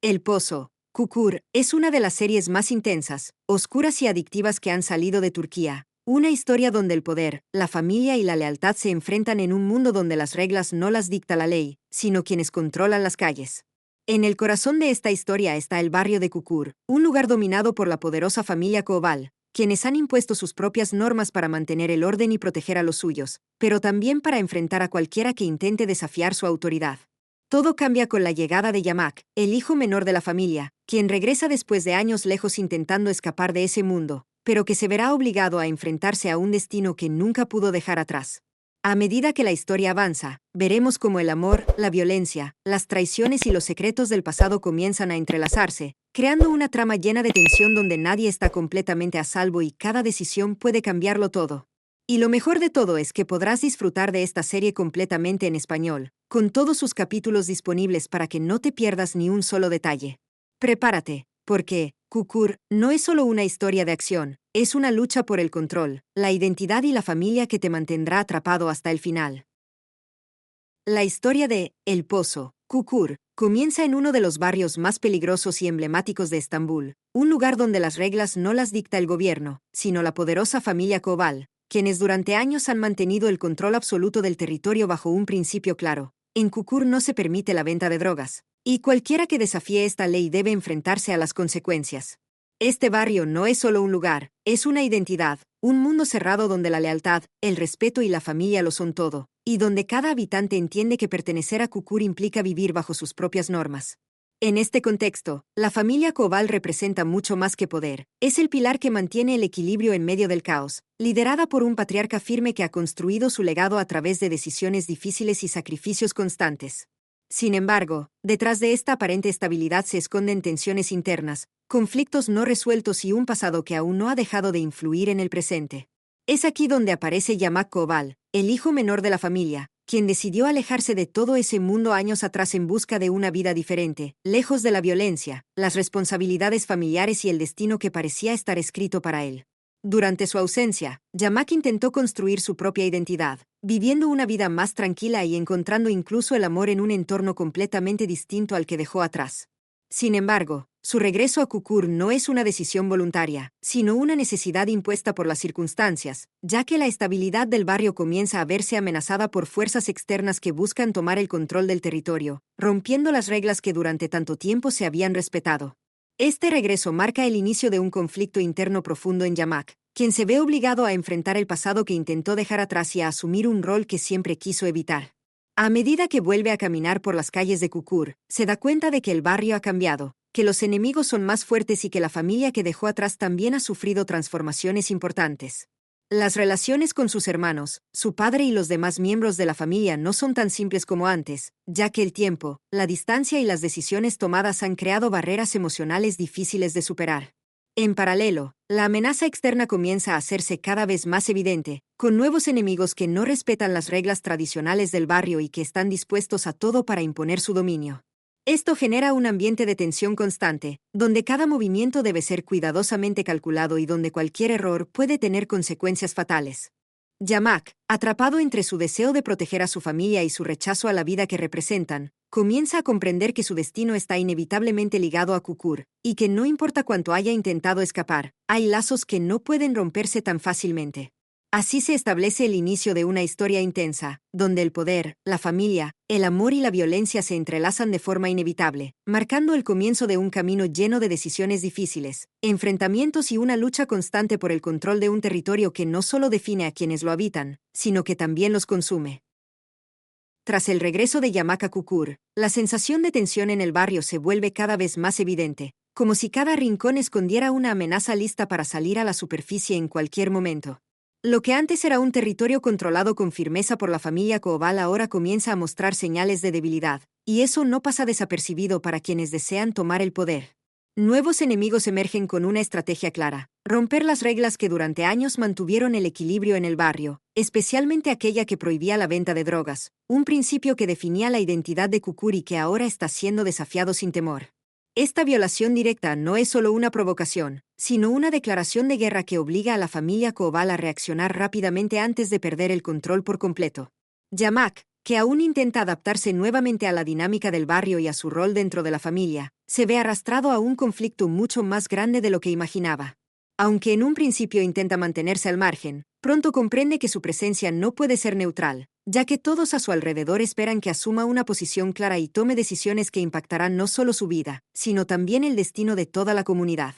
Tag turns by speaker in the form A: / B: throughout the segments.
A: El Pozo, Kukur, es una de las series más intensas, oscuras y adictivas que han salido de Turquía. Una historia donde el poder, la familia y la lealtad se enfrentan en un mundo donde las reglas no las dicta la ley, sino quienes controlan las calles. En el corazón de esta historia está el barrio de Kukur, un lugar dominado por la poderosa familia Koval, quienes han impuesto sus propias normas para mantener el orden y proteger a los suyos, pero también para enfrentar a cualquiera que intente desafiar su autoridad. Todo cambia con la llegada de Yamak, el hijo menor de la familia, quien regresa después de años lejos intentando escapar de ese mundo, pero que se verá obligado a enfrentarse a un destino que nunca pudo dejar atrás. A medida que la historia avanza, veremos cómo el amor, la violencia, las traiciones y los secretos del pasado comienzan a entrelazarse, creando una trama llena de tensión donde nadie está completamente a salvo y cada decisión puede cambiarlo todo. Y lo mejor de todo es que podrás disfrutar de esta serie completamente en español, con todos sus capítulos disponibles para que no te pierdas ni un solo detalle. Prepárate, porque Kukur no es solo una historia de acción, es una lucha por el control, la identidad y la familia que te mantendrá atrapado hasta el final. La historia de El Pozo, Kukur, comienza en uno de los barrios más peligrosos y emblemáticos de Estambul, un lugar donde las reglas no las dicta el gobierno, sino la poderosa familia Koval, quienes durante años han mantenido el control absoluto del territorio bajo un principio claro. En Kukur no se permite la venta de drogas, y cualquiera que desafíe esta ley debe enfrentarse a las consecuencias. Este barrio no es solo un lugar, es una identidad, un mundo cerrado donde la lealtad, el respeto y la familia lo son todo, y donde cada habitante entiende que pertenecer a Kukur implica vivir bajo sus propias normas. En este contexto, la familia Koval representa mucho más que poder. Es el pilar que mantiene el equilibrio en medio del caos, liderada por un patriarca firme que ha construido su legado a través de decisiones difíciles y sacrificios constantes. Sin embargo, detrás de esta aparente estabilidad se esconden tensiones internas, conflictos no resueltos y un pasado que aún no ha dejado de influir en el presente. Es aquí donde aparece Yamak Koval, el hijo menor de la familia, quien decidió alejarse de todo ese mundo años atrás en busca de una vida diferente, lejos de la violencia, las responsabilidades familiares y el destino que parecía estar escrito para él. Durante su ausencia, Yamak intentó construir su propia identidad, viviendo una vida más tranquila y encontrando incluso el amor en un entorno completamente distinto al que dejó atrás. Sin embargo, su regreso a Kukur no es una decisión voluntaria, sino una necesidad impuesta por las circunstancias, ya que la estabilidad del barrio comienza a verse amenazada por fuerzas externas que buscan tomar el control del territorio, rompiendo las reglas que durante tanto tiempo se habían respetado. Este regreso marca el inicio de un conflicto interno profundo en Yamak, quien se ve obligado a enfrentar el pasado que intentó dejar atrás y a asumir un rol que siempre quiso evitar. A medida que vuelve a caminar por las calles de Kukur, se da cuenta de que el barrio ha cambiado, que los enemigos son más fuertes y que la familia que dejó atrás también ha sufrido transformaciones importantes. Las relaciones con sus hermanos, su padre y los demás miembros de la familia no son tan simples como antes, ya que el tiempo, la distancia y las decisiones tomadas han creado barreras emocionales difíciles de superar. En paralelo, la amenaza externa comienza a hacerse cada vez más evidente, con nuevos enemigos que no respetan las reglas tradicionales del barrio y que están dispuestos a todo para imponer su dominio. Esto genera un ambiente de tensión constante, donde cada movimiento debe ser cuidadosamente calculado y donde cualquier error puede tener consecuencias fatales. Yamak, atrapado entre su deseo de proteger a su familia y su rechazo a la vida que representan, comienza a comprender que su destino está inevitablemente ligado a Kukur, y que no importa cuánto haya intentado escapar, hay lazos que no pueden romperse tan fácilmente. Así se establece el inicio de una historia intensa, donde el poder, la familia, el amor y la violencia se entrelazan de forma inevitable, marcando el comienzo de un camino lleno de decisiones difíciles, enfrentamientos y una lucha constante por el control de un territorio que no solo define a quienes lo habitan, sino que también los consume. Tras el regreso de Yamak a Kukur, la sensación de tensión en el barrio se vuelve cada vez más evidente, como si cada rincón escondiera una amenaza lista para salir a la superficie en cualquier momento. Lo que antes era un territorio controlado con firmeza por la familia Koval ahora comienza a mostrar señales de debilidad, y eso no pasa desapercibido para quienes desean tomar el poder. Nuevos enemigos emergen con una estrategia clara: romper las reglas que durante años mantuvieron el equilibrio en el barrio, especialmente aquella que prohibía la venta de drogas, un principio que definía la identidad de Kukur y que ahora está siendo desafiado sin temor. Esta violación directa no es solo una provocación, sino una declaración de guerra que obliga a la familia Koval a reaccionar rápidamente antes de perder el control por completo. Yamak, que aún intenta adaptarse nuevamente a la dinámica del barrio y a su rol dentro de la familia, se ve arrastrado a un conflicto mucho más grande de lo que imaginaba. Aunque en un principio intenta mantenerse al margen, pronto comprende que su presencia no puede ser neutral, ya que todos a su alrededor esperan que asuma una posición clara y tome decisiones que impactarán no solo su vida, sino también el destino de toda la comunidad.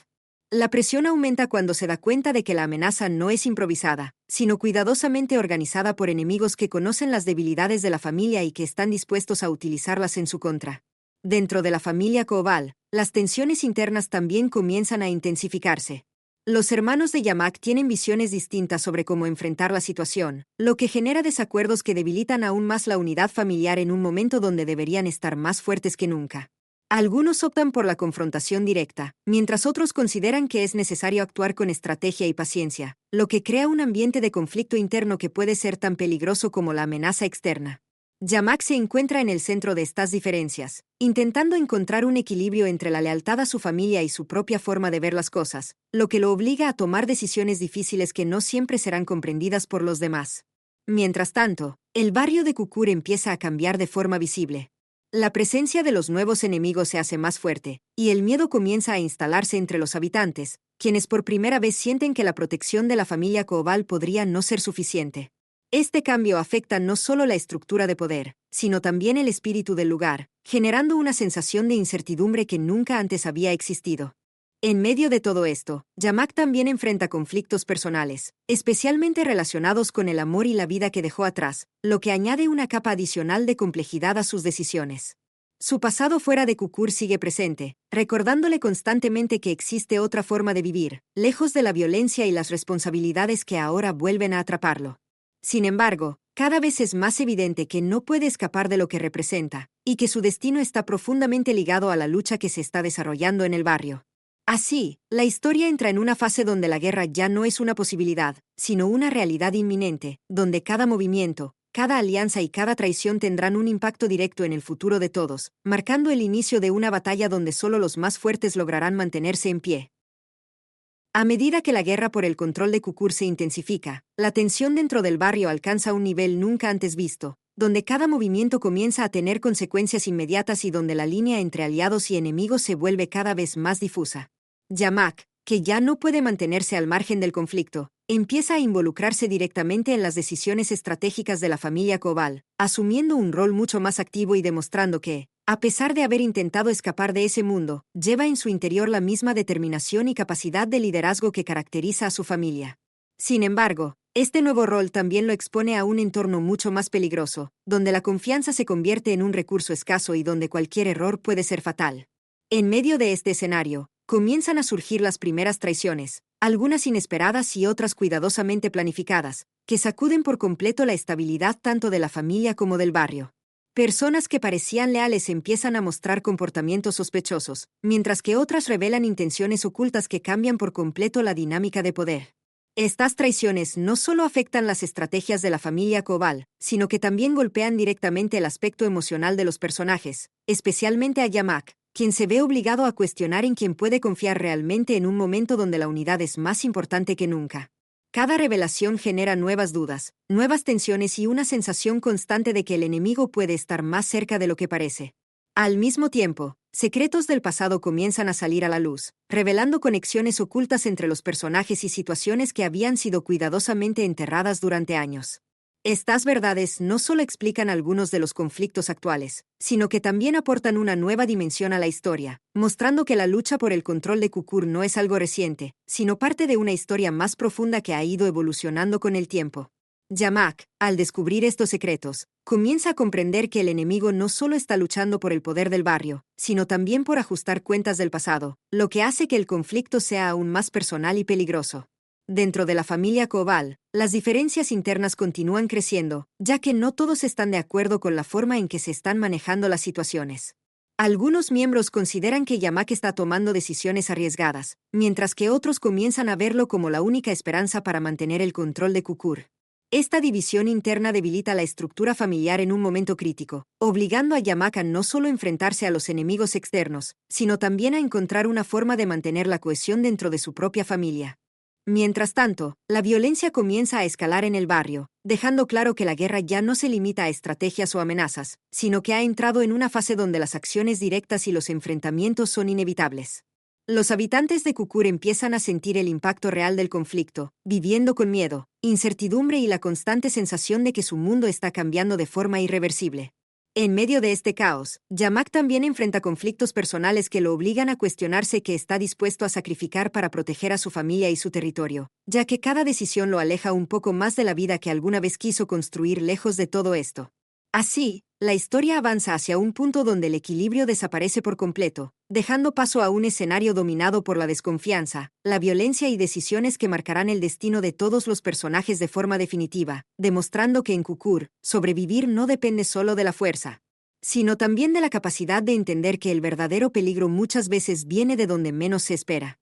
A: La presión aumenta cuando se da cuenta de que la amenaza no es improvisada, sino cuidadosamente organizada por enemigos que conocen las debilidades de la familia y que están dispuestos a utilizarlas en su contra. Dentro de la familia Koval, las tensiones internas también comienzan a intensificarse. Los hermanos de Yamak tienen visiones distintas sobre cómo enfrentar la situación, lo que genera desacuerdos que debilitan aún más la unidad familiar en un momento donde deberían estar más fuertes que nunca. Algunos optan por la confrontación directa, mientras otros consideran que es necesario actuar con estrategia y paciencia, lo que crea un ambiente de conflicto interno que puede ser tan peligroso como la amenaza externa. Yamak se encuentra en el centro de estas diferencias, intentando encontrar un equilibrio entre la lealtad a su familia y su propia forma de ver las cosas, lo que lo obliga a tomar decisiones difíciles que no siempre serán comprendidas por los demás. Mientras tanto, el barrio de Kukur empieza a cambiar de forma visible. La presencia de los nuevos enemigos se hace más fuerte, y el miedo comienza a instalarse entre los habitantes, quienes por primera vez sienten que la protección de la familia Koval podría no ser suficiente. Este cambio afecta no solo la estructura de poder, sino también el espíritu del lugar, generando una sensación de incertidumbre que nunca antes había existido. En medio de todo esto, Yamak también enfrenta conflictos personales, especialmente relacionados con el amor y la vida que dejó atrás, lo que añade una capa adicional de complejidad a sus decisiones. Su pasado fuera de Kukur sigue presente, recordándole constantemente que existe otra forma de vivir, lejos de la violencia y las responsabilidades que ahora vuelven a atraparlo. Sin embargo, cada vez es más evidente que no puede escapar de lo que representa, y que su destino está profundamente ligado a la lucha que se está desarrollando en el barrio. Así, la historia entra en una fase donde la guerra ya no es una posibilidad, sino una realidad inminente, donde cada movimiento, cada alianza y cada traición tendrán un impacto directo en el futuro de todos, marcando el inicio de una batalla donde solo los más fuertes lograrán mantenerse en pie. A medida que la guerra por el control de Kukur se intensifica, la tensión dentro del barrio alcanza un nivel nunca antes visto, donde cada movimiento comienza a tener consecuencias inmediatas y donde la línea entre aliados y enemigos se vuelve cada vez más difusa. Yamak, que ya no puede mantenerse al margen del conflicto, empieza a involucrarse directamente en las decisiones estratégicas de la familia Koval, asumiendo un rol mucho más activo y demostrando que, a pesar de haber intentado escapar de ese mundo, lleva en su interior la misma determinación y capacidad de liderazgo que caracteriza a su familia. Sin embargo, este nuevo rol también lo expone a un entorno mucho más peligroso, donde la confianza se convierte en un recurso escaso y donde cualquier error puede ser fatal. En medio de este escenario, comienzan a surgir las primeras traiciones, algunas inesperadas y otras cuidadosamente planificadas, que sacuden por completo la estabilidad tanto de la familia como del barrio. Personas que parecían leales empiezan a mostrar comportamientos sospechosos, mientras que otras revelan intenciones ocultas que cambian por completo la dinámica de poder. Estas traiciones no solo afectan las estrategias de la familia Koval, sino que también golpean directamente el aspecto emocional de los personajes, especialmente a Yamak, quien se ve obligado a cuestionar en quién puede confiar realmente en un momento donde la unidad es más importante que nunca. Cada revelación genera nuevas dudas, nuevas tensiones y una sensación constante de que el enemigo puede estar más cerca de lo que parece. Al mismo tiempo, secretos del pasado comienzan a salir a la luz, revelando conexiones ocultas entre los personajes y situaciones que habían sido cuidadosamente enterradas durante años. Estas verdades no solo explican algunos de los conflictos actuales, sino que también aportan una nueva dimensión a la historia, mostrando que la lucha por el control de Kukur no es algo reciente, sino parte de una historia más profunda que ha ido evolucionando con el tiempo. Yamak, al descubrir estos secretos, comienza a comprender que el enemigo no solo está luchando por el poder del barrio, sino también por ajustar cuentas del pasado, lo que hace que el conflicto sea aún más personal y peligroso. Dentro de la familia Koval, las diferencias internas continúan creciendo, ya que no todos están de acuerdo con la forma en que se están manejando las situaciones. Algunos miembros consideran que Yamak está tomando decisiones arriesgadas, mientras que otros comienzan a verlo como la única esperanza para mantener el control de Kukur. Esta división interna debilita la estructura familiar en un momento crítico, obligando a Yamak a no solo enfrentarse a los enemigos externos, sino también a encontrar una forma de mantener la cohesión dentro de su propia familia. Mientras tanto, la violencia comienza a escalar en el barrio, dejando claro que la guerra ya no se limita a estrategias o amenazas, sino que ha entrado en una fase donde las acciones directas y los enfrentamientos son inevitables. Los habitantes de Kukur empiezan a sentir el impacto real del conflicto, viviendo con miedo, incertidumbre y la constante sensación de que su mundo está cambiando de forma irreversible. En medio de este caos, Yamak también enfrenta conflictos personales que lo obligan a cuestionarse qué está dispuesto a sacrificar para proteger a su familia y su territorio, ya que cada decisión lo aleja un poco más de la vida que alguna vez quiso construir lejos de todo esto. Así, la historia avanza hacia un punto donde el equilibrio desaparece por completo, dejando paso a un escenario dominado por la desconfianza, la violencia y decisiones que marcarán el destino de todos los personajes de forma definitiva, demostrando que en Kukur, sobrevivir no depende solo de la fuerza, sino también de la capacidad de entender que el verdadero peligro muchas veces viene de donde menos se espera.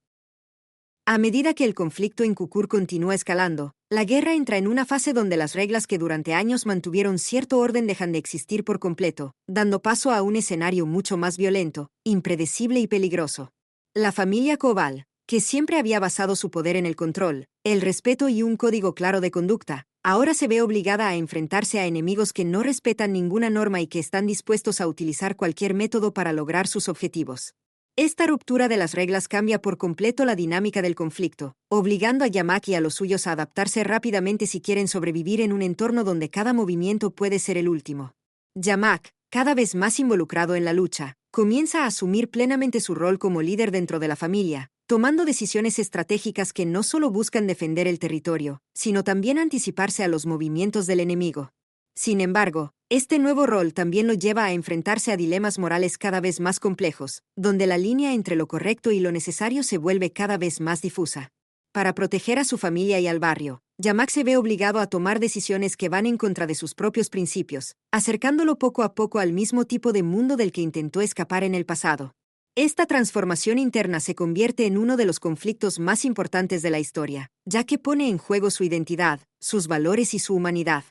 A: A medida que el conflicto en Kukur continúa escalando, la guerra entra en una fase donde las reglas que durante años mantuvieron cierto orden dejan de existir por completo, dando paso a un escenario mucho más violento, impredecible y peligroso. La familia Koval, que siempre había basado su poder en el control, el respeto y un código claro de conducta, ahora se ve obligada a enfrentarse a enemigos que no respetan ninguna norma y que están dispuestos a utilizar cualquier método para lograr sus objetivos. Esta ruptura de las reglas cambia por completo la dinámica del conflicto, obligando a Yamak y a los suyos a adaptarse rápidamente si quieren sobrevivir en un entorno donde cada movimiento puede ser el último. Yamak, cada vez más involucrado en la lucha, comienza a asumir plenamente su rol como líder dentro de la familia, tomando decisiones estratégicas que no solo buscan defender el territorio, sino también anticiparse a los movimientos del enemigo. Sin embargo, este nuevo rol también lo lleva a enfrentarse a dilemas morales cada vez más complejos, donde la línea entre lo correcto y lo necesario se vuelve cada vez más difusa. Para proteger a su familia y al barrio, Yamak se ve obligado a tomar decisiones que van en contra de sus propios principios, acercándolo poco a poco al mismo tipo de mundo del que intentó escapar en el pasado. Esta transformación interna se convierte en uno de los conflictos más importantes de la historia, ya que pone en juego su identidad, sus valores y su humanidad.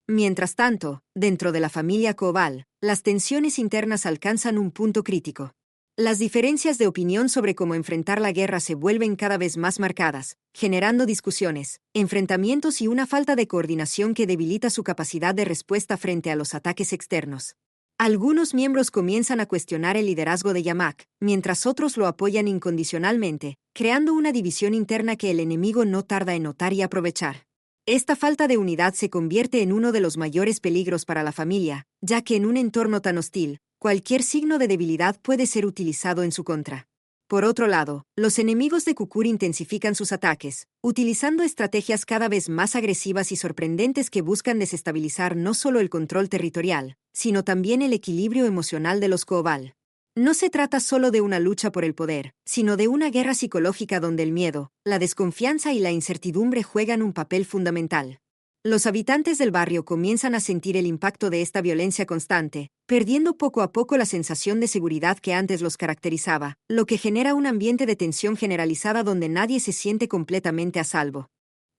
A: Mientras tanto, dentro de la familia Koval, las tensiones internas alcanzan un punto crítico. Las diferencias de opinión sobre cómo enfrentar la guerra se vuelven cada vez más marcadas, generando discusiones, enfrentamientos y una falta de coordinación que debilita su capacidad de respuesta frente a los ataques externos. Algunos miembros comienzan a cuestionar el liderazgo de Yamak, mientras otros lo apoyan incondicionalmente, creando una división interna que el enemigo no tarda en notar y aprovechar. Esta falta de unidad se convierte en uno de los mayores peligros para la familia, ya que en un entorno tan hostil, cualquier signo de debilidad puede ser utilizado en su contra. Por otro lado, los enemigos de Kukur intensifican sus ataques, utilizando estrategias cada vez más agresivas y sorprendentes que buscan desestabilizar no solo el control territorial, sino también el equilibrio emocional de los Koval. No se trata solo de una lucha por el poder, sino de una guerra psicológica donde el miedo, la desconfianza y la incertidumbre juegan un papel fundamental. Los habitantes del barrio comienzan a sentir el impacto de esta violencia constante, perdiendo poco a poco la sensación de seguridad que antes los caracterizaba, lo que genera un ambiente de tensión generalizada donde nadie se siente completamente a salvo.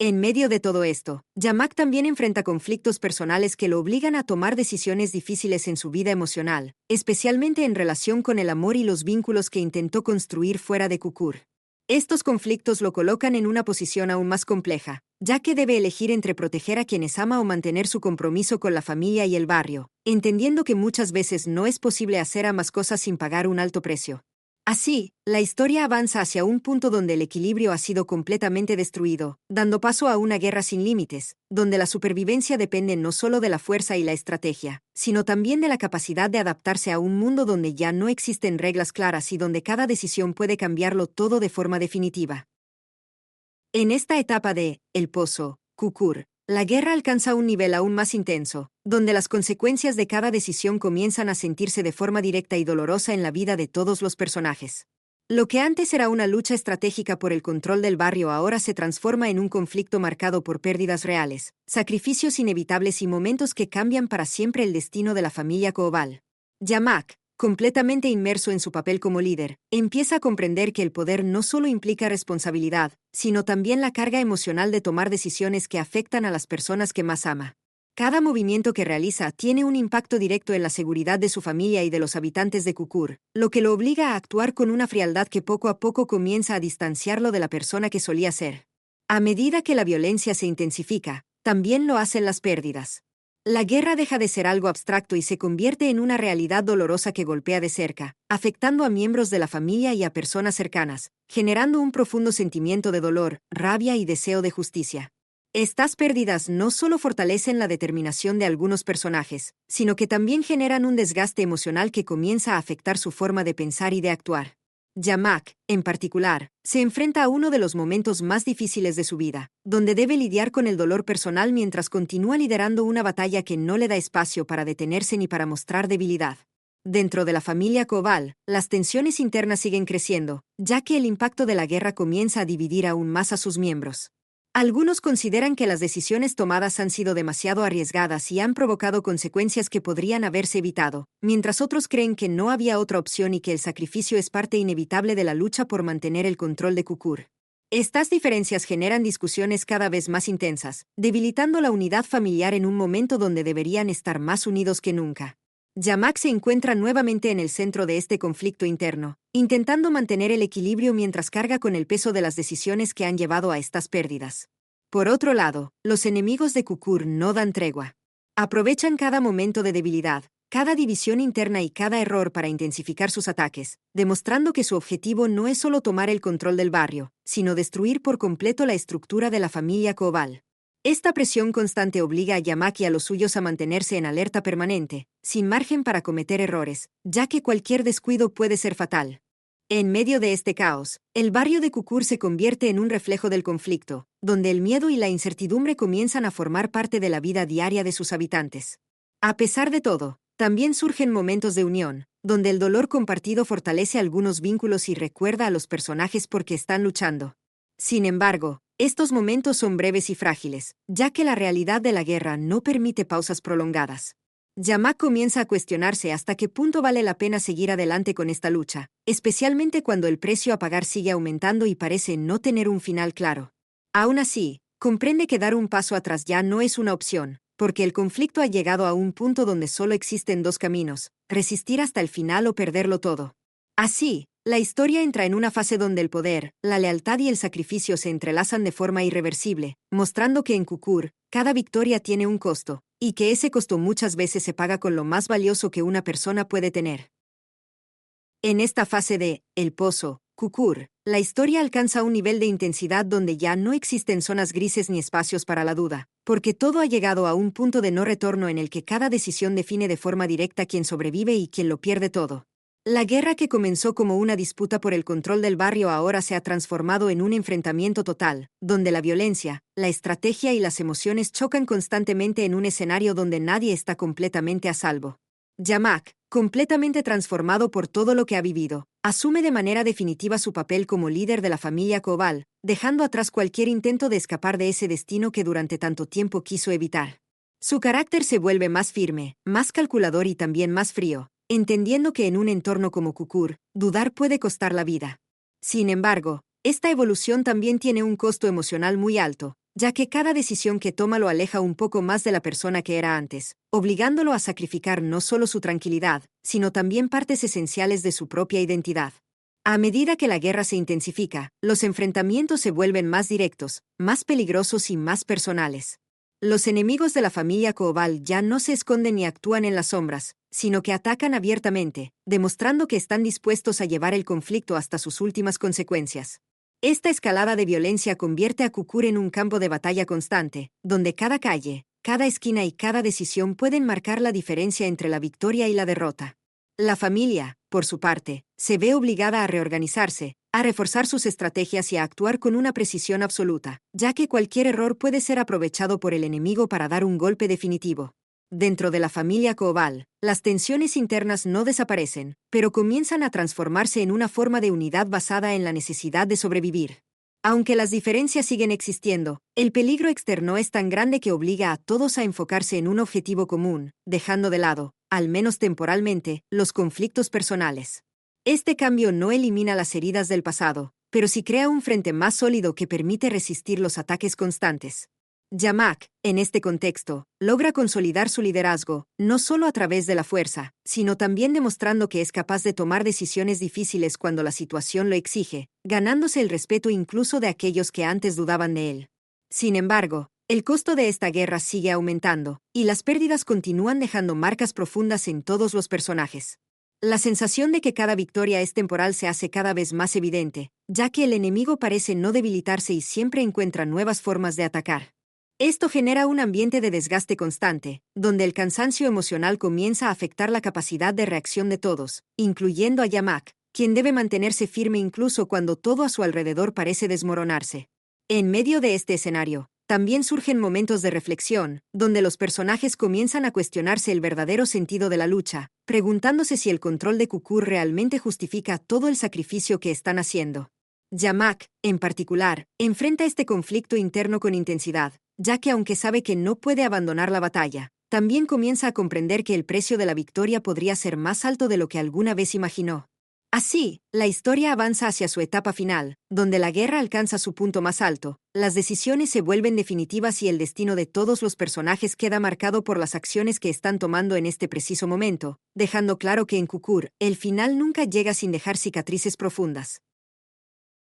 A: En medio de todo esto, Yamak también enfrenta conflictos personales que lo obligan a tomar decisiones difíciles en su vida emocional, especialmente en relación con el amor y los vínculos que intentó construir fuera de Kukur. Estos conflictos lo colocan en una posición aún más compleja, ya que debe elegir entre proteger a quienes ama o mantener su compromiso con la familia y el barrio, entendiendo que muchas veces no es posible hacer ambas cosas sin pagar un alto precio. Así, la historia avanza hacia un punto donde el equilibrio ha sido completamente destruido, dando paso a una guerra sin límites, donde la supervivencia depende no solo de la fuerza y la estrategia, sino también de la capacidad de adaptarse a un mundo donde ya no existen reglas claras y donde cada decisión puede cambiarlo todo de forma definitiva. En esta etapa de El Pozo, Kukur, la guerra alcanza un nivel aún más intenso, donde las consecuencias de cada decisión comienzan a sentirse de forma directa y dolorosa en la vida de todos los personajes. Lo que antes era una lucha estratégica por el control del barrio ahora se transforma en un conflicto marcado por pérdidas reales, sacrificios inevitables y momentos que cambian para siempre el destino de la familia Koval. Yamak, completamente inmerso en su papel como líder, empieza a comprender que el poder no solo implica responsabilidad, sino también la carga emocional de tomar decisiones que afectan a las personas que más ama. Cada movimiento que realiza tiene un impacto directo en la seguridad de su familia y de los habitantes de Kukur, lo que lo obliga a actuar con una frialdad que poco a poco comienza a distanciarlo de la persona que solía ser. A medida que la violencia se intensifica, también lo hacen las pérdidas. La guerra deja de ser algo abstracto y se convierte en una realidad dolorosa que golpea de cerca, afectando a miembros de la familia y a personas cercanas, generando un profundo sentimiento de dolor, rabia y deseo de justicia. Estas pérdidas no solo fortalecen la determinación de algunos personajes, sino que también generan un desgaste emocional que comienza a afectar su forma de pensar y de actuar. Yamak, en particular, se enfrenta a uno de los momentos más difíciles de su vida, donde debe lidiar con el dolor personal mientras continúa liderando una batalla que no le da espacio para detenerse ni para mostrar debilidad. Dentro de la familia Koval, las tensiones internas siguen creciendo, ya que el impacto de la guerra comienza a dividir aún más a sus miembros. Algunos consideran que las decisiones tomadas han sido demasiado arriesgadas y han provocado consecuencias que podrían haberse evitado, mientras otros creen que no había otra opción y que el sacrificio es parte inevitable de la lucha por mantener el control de Kukur. Estas diferencias generan discusiones cada vez más intensas, debilitando la unidad familiar en un momento donde deberían estar más unidos que nunca. Yamak se encuentra nuevamente en el centro de este conflicto interno, intentando mantener el equilibrio mientras carga con el peso de las decisiones que han llevado a estas pérdidas. Por otro lado, los enemigos de Kukur no dan tregua. Aprovechan cada momento de debilidad, cada división interna y cada error para intensificar sus ataques, demostrando que su objetivo no es solo tomar el control del barrio, sino destruir por completo la estructura de la familia Koval. Esta presión constante obliga a Yamak y a los suyos a mantenerse en alerta permanente, sin margen para cometer errores, ya que cualquier descuido puede ser fatal. En medio de este caos, el barrio de Kukur se convierte en un reflejo del conflicto, donde el miedo y la incertidumbre comienzan a formar parte de la vida diaria de sus habitantes. A pesar de todo, también surgen momentos de unión, donde el dolor compartido fortalece algunos vínculos y recuerda a los personajes por qué están luchando. Sin embargo, estos momentos son breves y frágiles, ya que la realidad de la guerra no permite pausas prolongadas. Yamak comienza a cuestionarse hasta qué punto vale la pena seguir adelante con esta lucha, especialmente cuando el precio a pagar sigue aumentando y parece no tener un final claro. Aún así, comprende que dar un paso atrás ya no es una opción, porque el conflicto ha llegado a un punto donde solo existen dos caminos: resistir hasta el final o perderlo todo. Así, la historia entra en una fase donde el poder, la lealtad y el sacrificio se entrelazan de forma irreversible, mostrando que en Kukur, cada victoria tiene un costo, y que ese costo muchas veces se paga con lo más valioso que una persona puede tener. En esta fase de El Pozo, Kukur, la historia alcanza un nivel de intensidad donde ya no existen zonas grises ni espacios para la duda, porque todo ha llegado a un punto de no retorno en el que cada decisión define de forma directa quién sobrevive y quién lo pierde todo. La guerra que comenzó como una disputa por el control del barrio ahora se ha transformado en un enfrentamiento total, donde la violencia, la estrategia y las emociones chocan constantemente en un escenario donde nadie está completamente a salvo. Yamak, completamente transformado por todo lo que ha vivido, asume de manera definitiva su papel como líder de la familia Koval, dejando atrás cualquier intento de escapar de ese destino que durante tanto tiempo quiso evitar. Su carácter se vuelve más firme, más calculador y también más frío, entendiendo que en un entorno como Kukur, dudar puede costar la vida. Sin embargo, esta evolución también tiene un costo emocional muy alto, ya que cada decisión que toma lo aleja un poco más de la persona que era antes, obligándolo a sacrificar no solo su tranquilidad, sino también partes esenciales de su propia identidad. A medida que la guerra se intensifica, los enfrentamientos se vuelven más directos, más peligrosos y más personales. Los enemigos de la familia Koval ya no se esconden ni actúan en las sombras, sino que atacan abiertamente, demostrando que están dispuestos a llevar el conflicto hasta sus últimas consecuencias. Esta escalada de violencia convierte a Kukur en un campo de batalla constante, donde cada calle, cada esquina y cada decisión pueden marcar la diferencia entre la victoria y la derrota. La familia, por su parte, se ve obligada a reorganizarse, a reforzar sus estrategias y a actuar con una precisión absoluta, ya que cualquier error puede ser aprovechado por el enemigo para dar un golpe definitivo. Dentro de la familia Koval, las tensiones internas no desaparecen, pero comienzan a transformarse en una forma de unidad basada en la necesidad de sobrevivir. Aunque las diferencias siguen existiendo, el peligro externo es tan grande que obliga a todos a enfocarse en un objetivo común, dejando de lado, al menos temporalmente, los conflictos personales. Este cambio no elimina las heridas del pasado, pero sí crea un frente más sólido que permite resistir los ataques constantes. Yamak, en este contexto, logra consolidar su liderazgo, no solo a través de la fuerza, sino también demostrando que es capaz de tomar decisiones difíciles cuando la situación lo exige, ganándose el respeto incluso de aquellos que antes dudaban de él. Sin embargo, el costo de esta guerra sigue aumentando, y las pérdidas continúan dejando marcas profundas en todos los personajes. La sensación de que cada victoria es temporal se hace cada vez más evidente, ya que el enemigo parece no debilitarse y siempre encuentra nuevas formas de atacar. Esto genera un ambiente de desgaste constante, donde el cansancio emocional comienza a afectar la capacidad de reacción de todos, incluyendo a Yamak, quien debe mantenerse firme incluso cuando todo a su alrededor parece desmoronarse. En medio de este escenario, también surgen momentos de reflexión, donde los personajes comienzan a cuestionarse el verdadero sentido de la lucha, preguntándose si el control de Kukur realmente justifica todo el sacrificio que están haciendo. Yamak, en particular, enfrenta este conflicto interno con intensidad, ya que aunque sabe que no puede abandonar la batalla, también comienza a comprender que el precio de la victoria podría ser más alto de lo que alguna vez imaginó. Así, la historia avanza hacia su etapa final, donde la guerra alcanza su punto más alto, las decisiones se vuelven definitivas y el destino de todos los personajes queda marcado por las acciones que están tomando en este preciso momento, dejando claro que en Kukur, el final nunca llega sin dejar cicatrices profundas.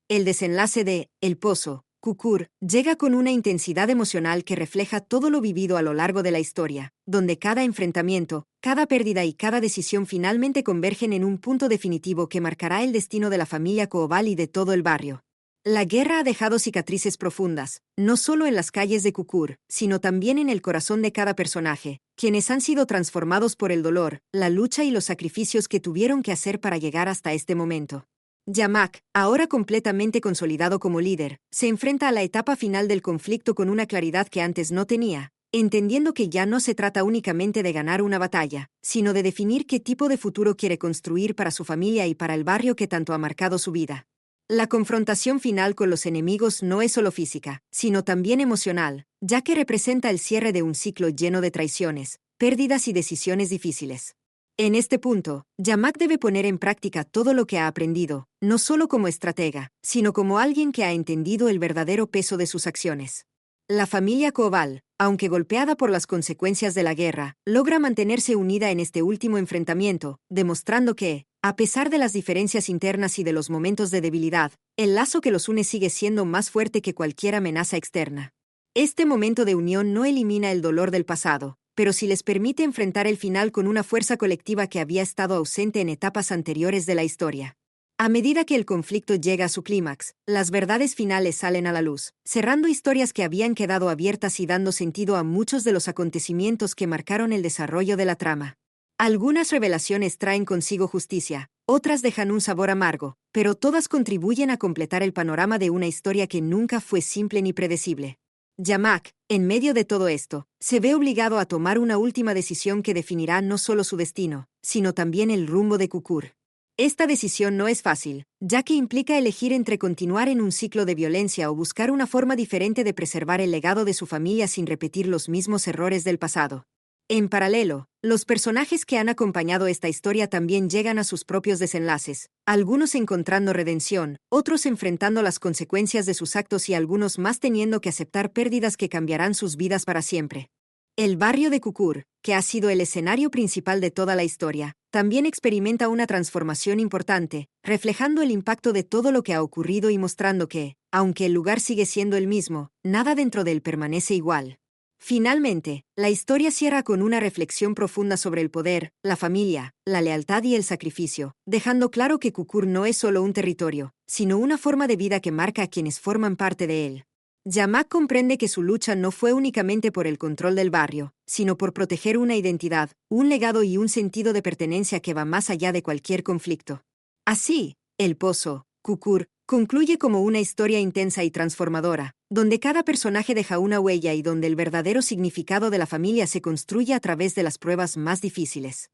A: El desenlace de El Pozo, Kukur, llega con una intensidad emocional que refleja todo lo vivido a lo largo de la historia, donde cada enfrentamiento, cada pérdida y cada decisión finalmente convergen en un punto definitivo que marcará el destino de la familia Koobal y de todo el barrio. La guerra ha dejado cicatrices profundas, no solo en las calles de Kukur, sino también en el corazón de cada personaje, quienes han sido transformados por el dolor, la lucha y los sacrificios que tuvieron que hacer para llegar hasta este momento. Yamak, ahora completamente consolidado como líder, se enfrenta a la etapa final del conflicto con una claridad que antes no tenía, entendiendo que ya no se trata únicamente de ganar una batalla, sino de definir qué tipo de futuro quiere construir para su familia y para el barrio que tanto ha marcado su vida. La confrontación final con los enemigos no es solo física, sino también emocional, ya que representa el cierre de un ciclo lleno de traiciones, pérdidas y decisiones difíciles. En este punto, Yamak debe poner en práctica todo lo que ha aprendido, no solo como estratega, sino como alguien que ha entendido el verdadero peso de sus acciones. La familia Koobal, aunque golpeada por las consecuencias de la guerra, logra mantenerse unida en este último enfrentamiento, demostrando que, a pesar de las diferencias internas y de los momentos de debilidad, el lazo que los une sigue siendo más fuerte que cualquier amenaza externa. Este momento de unión no elimina el dolor del pasado, pero sí les permite enfrentar el final con una fuerza colectiva que había estado ausente en etapas anteriores de la historia. A medida que el conflicto llega a su clímax, las verdades finales salen a la luz, cerrando historias que habían quedado abiertas y dando sentido a muchos de los acontecimientos que marcaron el desarrollo de la trama. Algunas revelaciones traen consigo justicia, otras dejan un sabor amargo, pero todas contribuyen a completar el panorama de una historia que nunca fue simple ni predecible. Yamak, en medio de todo esto, se ve obligado a tomar una última decisión que definirá no solo su destino, sino también el rumbo de Kukur. Esta decisión no es fácil, ya que implica elegir entre continuar en un ciclo de violencia o buscar una forma diferente de preservar el legado de su familia sin repetir los mismos errores del pasado. En paralelo, los personajes que han acompañado esta historia también llegan a sus propios desenlaces, algunos encontrando redención, otros enfrentando las consecuencias de sus actos y algunos más teniendo que aceptar pérdidas que cambiarán sus vidas para siempre. El barrio de Kukur, que ha sido el escenario principal de toda la historia, también experimenta una transformación importante, reflejando el impacto de todo lo que ha ocurrido y mostrando que, aunque el lugar sigue siendo el mismo, nada dentro de él permanece igual. Finalmente, la historia cierra con una reflexión profunda sobre el poder, la familia, la lealtad y el sacrificio, dejando claro que Kukur no es solo un territorio, sino una forma de vida que marca a quienes forman parte de él. Yamak comprende que su lucha no fue únicamente por el control del barrio, sino por proteger una identidad, un legado y un sentido de pertenencia que va más allá de cualquier conflicto. Así, El Pozo, Kukur, concluye como una historia intensa y transformadora, donde cada personaje deja una huella y donde el verdadero significado de la familia se construye a través de las pruebas más difíciles.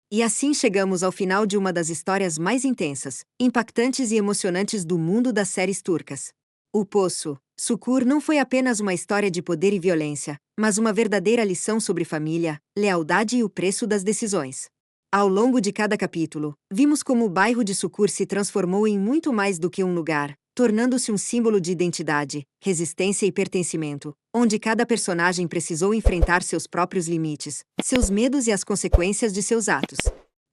A: E assim chegamos ao final de uma das histórias mais intensas, impactantes e emocionantes do mundo das séries turcas. O Poço, Sukur não foi apenas uma história de poder e violência, mas uma verdadeira lição sobre família, lealdade e o preço das decisões. Ao longo de cada capítulo, vimos como o bairro de Sukur se transformou em muito mais do que um lugar, tornando-se um símbolo de identidade, resistência e pertencimento, onde cada personagem precisou enfrentar seus próprios limites, seus medos e as consequências de seus atos.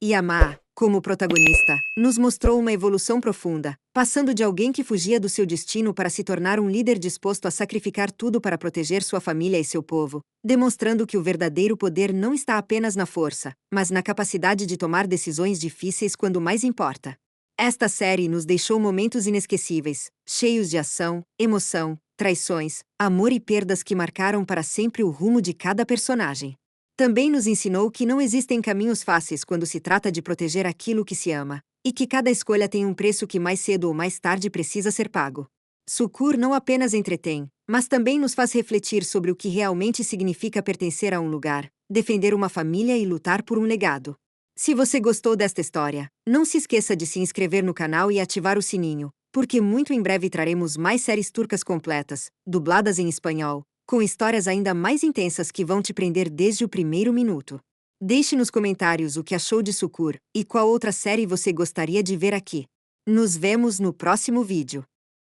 A: Yamaha, como protagonista, nos mostrou uma evolução profunda, passando de alguém que fugia do seu destino para se tornar um líder disposto a sacrificar tudo para proteger sua família e seu povo, demonstrando que o verdadeiro poder não está apenas na força, mas na capacidade de tomar decisões difíceis quando mais importa. Esta série nos deixou momentos inesquecíveis, cheios de ação, emoção, traições, amor e perdas que marcaram para sempre o rumo de cada personagem. Também nos ensinou que não existem caminhos fáceis quando se trata de proteger aquilo que se ama, e que cada escolha tem um preço que mais cedo ou mais tarde precisa ser pago. Sucur não apenas entretém, mas também nos faz refletir sobre o que realmente significa pertencer a um lugar, defender uma família e lutar por um legado. Se você gostou desta história, não se esqueça de se inscrever no canal e ativar o sininho, porque muito em breve traremos mais séries turcas completas, dubladas em espanhol, com histórias ainda mais intensas que vão te prender desde o primeiro minuto. Deixe nos comentários o que achou de Sucur e qual outra série você gostaria de ver aqui. Nos vemos no próximo vídeo.